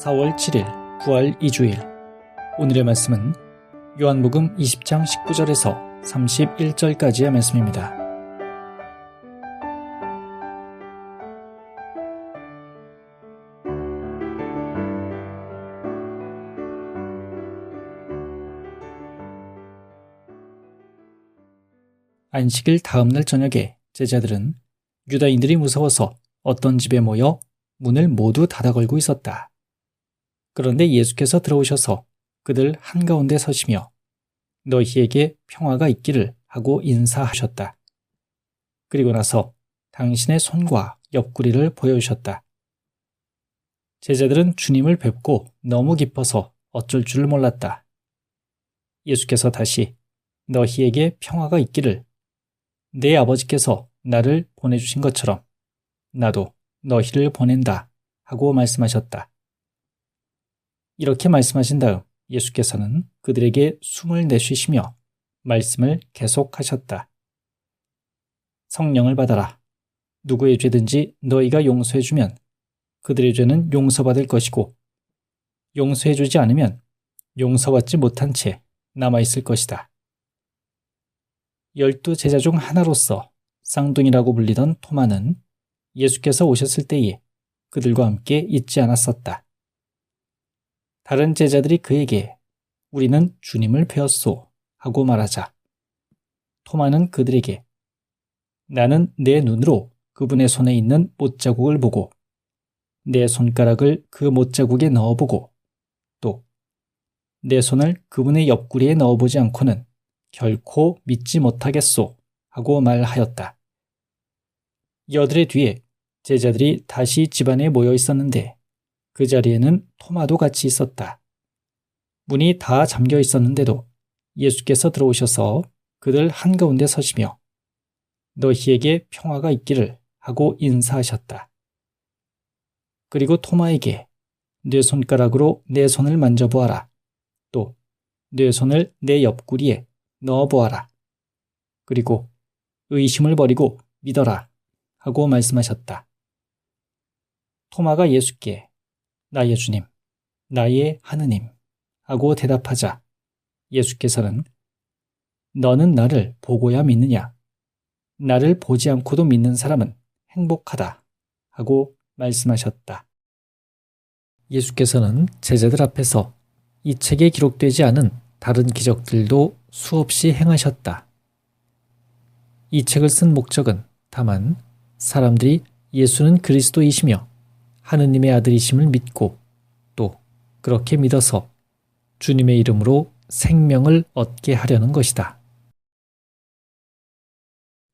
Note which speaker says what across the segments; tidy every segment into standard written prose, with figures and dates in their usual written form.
Speaker 1: 4월 7일 부활 2주일. 오늘의 말씀은 요한복음 20장 19절에서 31절까지의 말씀입니다. 안식일 다음날 저녁에 제자들은 유다인들이 무서워서 어떤 집에 모여 문을 모두 닫아 걸고 있었다. 그런데 예수께서 들어오셔서 그들 한가운데 서시며 너희에게 평화가 있기를 하고 인사하셨다. 그리고 나서 당신의 손과 옆구리를 보여주셨다. 제자들은 주님을 뵙고 너무 기뻐서 어쩔 줄을 몰랐다. 예수께서 다시 너희에게 평화가 있기를, 내 아버지께서 나를 보내주신 것처럼 나도 너희를 보낸다 하고 말씀하셨다. 이렇게 말씀하신 다음 예수께서는 그들에게 숨을 내쉬시며 말씀을 계속하셨다. 성령을 받아라. 누구의 죄든지 너희가 용서해주면 그들의 죄는 용서받을 것이고, 용서해주지 않으면 용서받지 못한 채 남아있을 것이다. 12 제자 중 하나로서 쌍둥이라고 불리던 토마는 예수께서 오셨을 때에 그들과 함께 있지 않았었다. 다른 제자들이 그에게 우리는 주님을 배웠소 하고 말하자 토마는 그들에게 나는 내 눈으로 그분의 손에 있는 못자국을 보고 내 손가락을 그 못자국에 넣어보고 또 내 손을 그분의 옆구리에 넣어보지 않고는 결코 믿지 못하겠소 하고 말하였다. 여드레 뒤에 제자들이 다시 집안에 모여 있었는데 그 자리에는 토마도 같이 있었다. 문이 다 잠겨 있었는데도 예수께서 들어오셔서 그들 한가운데 서시며 너희에게 평화가 있기를 하고 인사하셨다. 그리고 토마에게 내 손가락으로 내 손을 만져보아라. 또 내 손을 내 옆구리에 넣어보아라. 그리고 의심을 버리고 믿어라 하고 말씀하셨다. 토마가 예수께 나의 주님, 나의 하느님 하고 대답하자 예수께서는 너는 나를 보고야 믿느냐? 나를 보지 않고도 믿는 사람은 행복하다 하고 말씀하셨다. 예수께서는 제자들 앞에서 이 책에 기록되지 않은 다른 기적들도 수없이 행하셨다. 이 책을 쓴 목적은 다만 사람들이 예수는 그리스도이시며 하느님의 아들이심을 믿고 또 그렇게 믿어서 주님의 이름으로 생명을 얻게 하려는 것이다.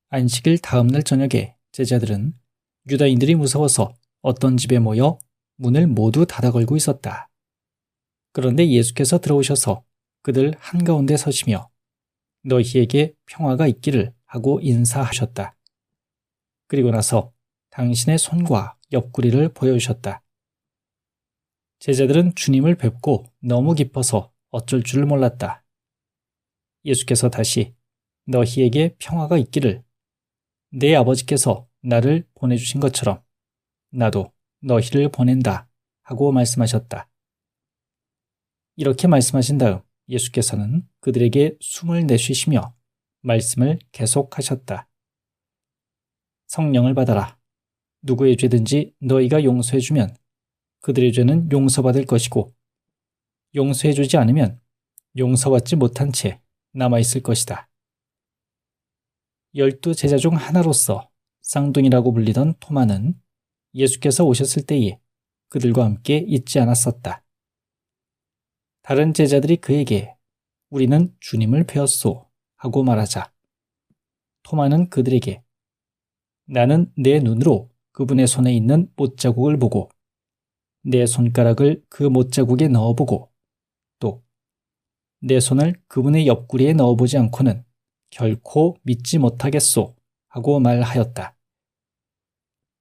Speaker 1: 안식일 다음날 저녁에 제자들은 유다인들이 무서워서 어떤 집에 모여 문을 모두 닫아 걸고 있었다. 그런데 예수께서 들어오셔서 그들 한가운데 서시며 너희에게 평화가 있기를 하고 인사하셨다. 그리고 나서 당신의 손과 옆구리를 보여주셨다. 제자들은 주님을 뵙고 너무 기뻐서 어쩔 줄을 몰랐다. 예수께서 다시 너희에게 평화가 있기를, 내 아버지께서 나를 보내주신 것처럼 나도 너희를 보낸다 하고 말씀하셨다. 이렇게 말씀하신 다음 예수께서는 그들에게 숨을 내쉬시며 말씀을 계속하셨다. 성령을 받아라. 누구의 죄든지 너희가 용서해주면 그들의 죄는 용서받을 것이고, 용서해주지 않으면 용서받지 못한 채 남아있을 것이다. 12 제자 중 하나로서 쌍둥이라고 불리던 토마는 예수께서 오셨을 때에 그들과 함께 있지 않았었다. 다른 제자들이 그에게 우리는 주님을 배웠소 하고 말하자 토마는 그들에게 나는 내 눈으로 그분의 손에 있는 못자국을 보고 내 손가락을 그 못자국에 넣어보고 또 내 손을 그분의 옆구리에 넣어보지 않고는 결코 믿지 못하겠소 하고 말하였다.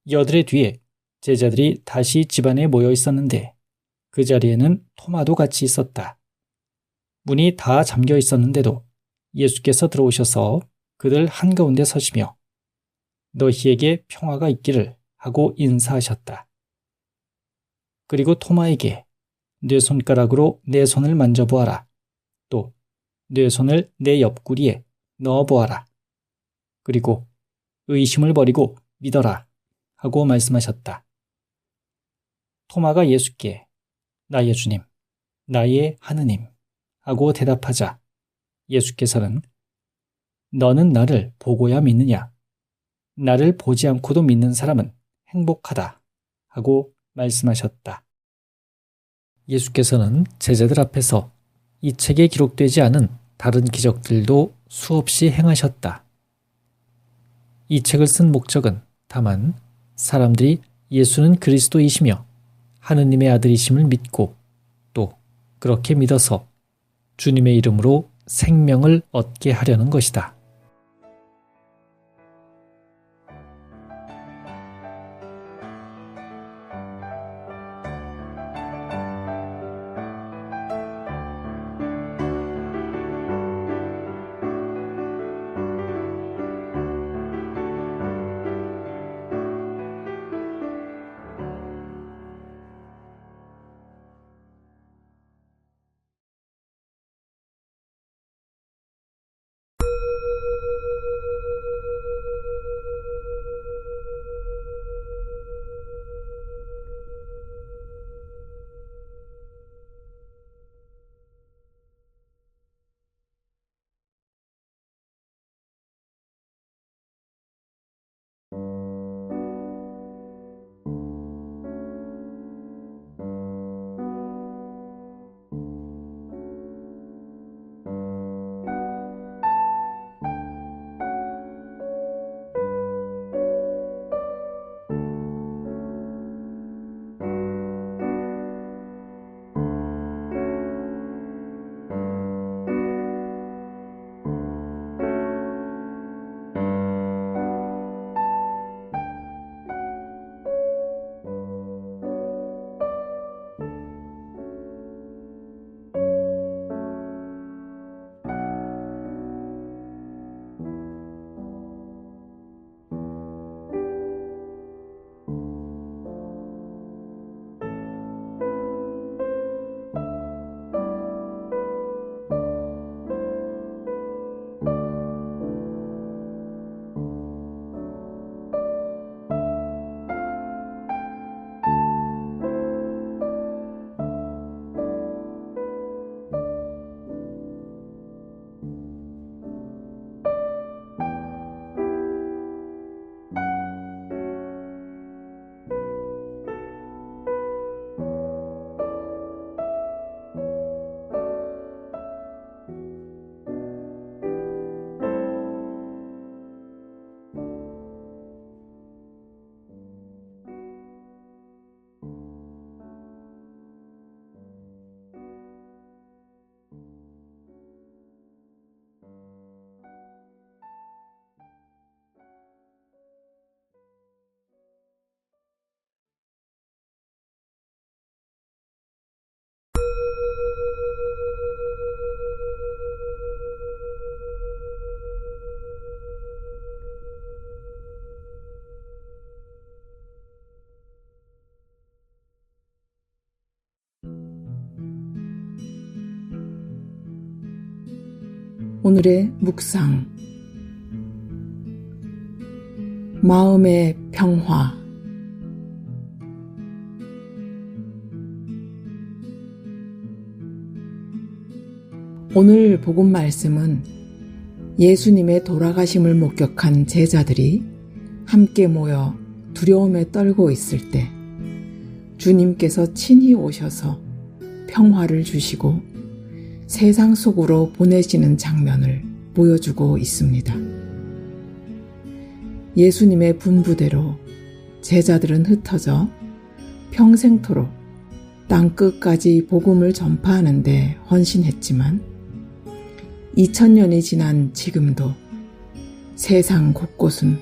Speaker 1: 여드레 뒤에 제자들이 다시 집안에 모여 있었는데 그 자리에는 토마도 같이 있었다. 문이 다 잠겨 있었는데도 예수께서 들어오셔서 그들 한가운데 서시며 너희에게 평화가 있기를 하고 인사하셨다. 그리고 토마에게 네 손가락으로 내 손을 만져보아라. 또 네 손을 내 옆구리에 넣어보아라. 그리고 의심을 버리고 믿어라 하고 말씀하셨다. 토마가 예수께 나의 주님, 나의 하느님 하고 대답하자 예수께서는 너는 나를 보고야 믿느냐? 나를 보지 않고도 믿는 사람은 행복하다 하고 말씀하셨다. 예수께서는 제자들 앞에서 이 책에 기록되지 않은 다른 기적들도 수없이 행하셨다. 이 책을 쓴 목적은 다만 사람들이 예수는 그리스도이시며 하느님의 아들이심을 믿고 또 그렇게 믿어서 주님의 이름으로 생명을 얻게 하려는 것이다.
Speaker 2: 오늘의 묵상. 마음의 평화. 오늘 복음 말씀은 예수님의 돌아가심을 목격한 제자들이 함께 모여 두려움에 떨고 있을 때 주님께서 친히 오셔서 평화를 주시고 세상 속으로 보내시는 장면을 보여주고 있습니다. 예수님의 분부대로 제자들은 흩어져 평생토록 땅끝까지 복음을 전파하는 데 헌신했지만 2000년이 지난 지금도 세상 곳곳은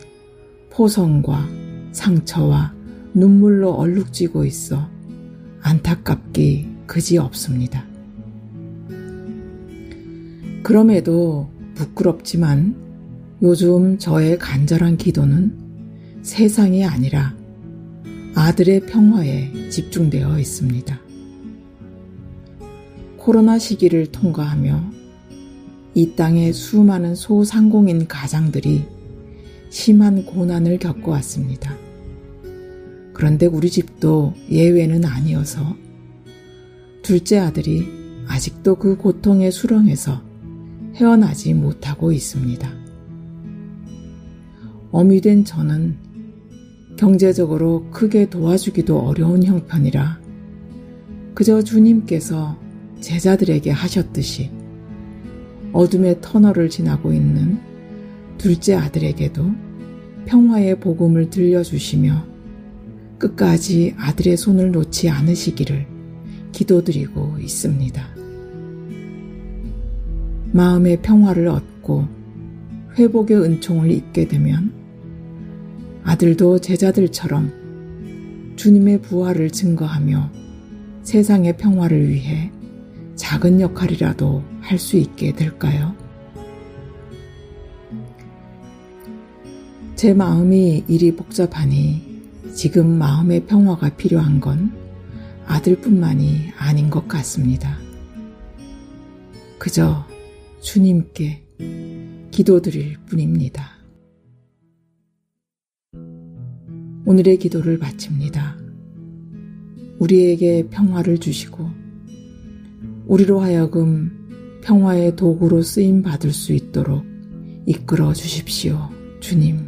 Speaker 2: 포성과 상처와 눈물로 얼룩지고 있어 안타깝기 그지없습니다. 그럼에도 부끄럽지만 요즘 저의 간절한 기도는 세상이 아니라 아들의 평화에 집중되어 있습니다. 코로나 시기를 통과하며 이 땅의 수많은 소상공인 가장들이 심한 고난을 겪어왔습니다. 그런데 우리 집도 예외는 아니어서 둘째 아들이 아직도 그 고통의 수렁에서 헤어나지 못하고 있습니다. 어미 된 저는 경제적으로 크게 도와주기도 어려운 형편이라 그저 주님께서 제자들에게 하셨듯이 어둠의 터널을 지나고 있는 둘째 아들에게도 평화의 복음을 들려주시며 끝까지 아들의 손을 놓지 않으시기를 기도드리고 있습니다. 마음의 평화를 얻고 회복의 은총을 입게 되면 아들도 제자들처럼 주님의 부활을 증거하며 세상의 평화를 위해 작은 역할이라도 할 수 있게 될까요? 제 마음이 이리 복잡하니 지금 마음의 평화가 필요한 건 아들뿐만이 아닌 것 같습니다. 그저 주님께 기도드릴 뿐입니다. 오늘의 기도를 바칩니다. 우리에게 평화를 주시고 우리로 하여금 평화의 도구로 쓰임 받을 수 있도록 이끌어 주십시오, 주님.